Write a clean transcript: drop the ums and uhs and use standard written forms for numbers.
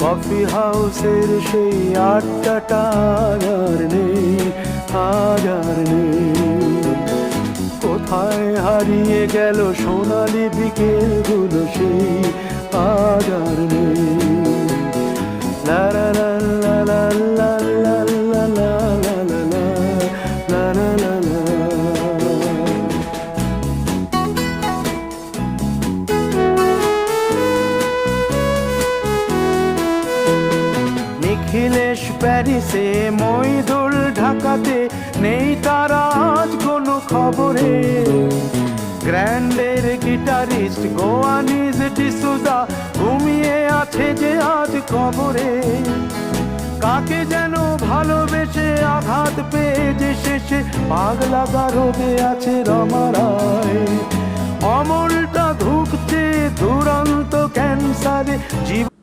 Coffee হাউসের সেই আড্ডাটা আর নেই, আজ আর নেই। কোথায় হারিয়ে গেল সোনালি বিকেলগুলো সেই আজ আর নেই। লা লা লা লা লা লা লা লা লা লা লা লা লা লা। নিখিলেশ প্যারিসে, মইদুল ঢাকাতে, নেই তারা আজ কোনো খবরে। গ্র্যান্ডের গিটারিস্ট গোয়ানিজ ডিসুজা ঘুমিয়ে আছে যে আজ কবরে। কাকে যেন ভালোবেসে আঘাত পেয়ে যে শেষে পাগলা গারদে আছে রমা রায়। অমলটা ধুঁকছে দুরন্ত ক্যান্সারে জীবন।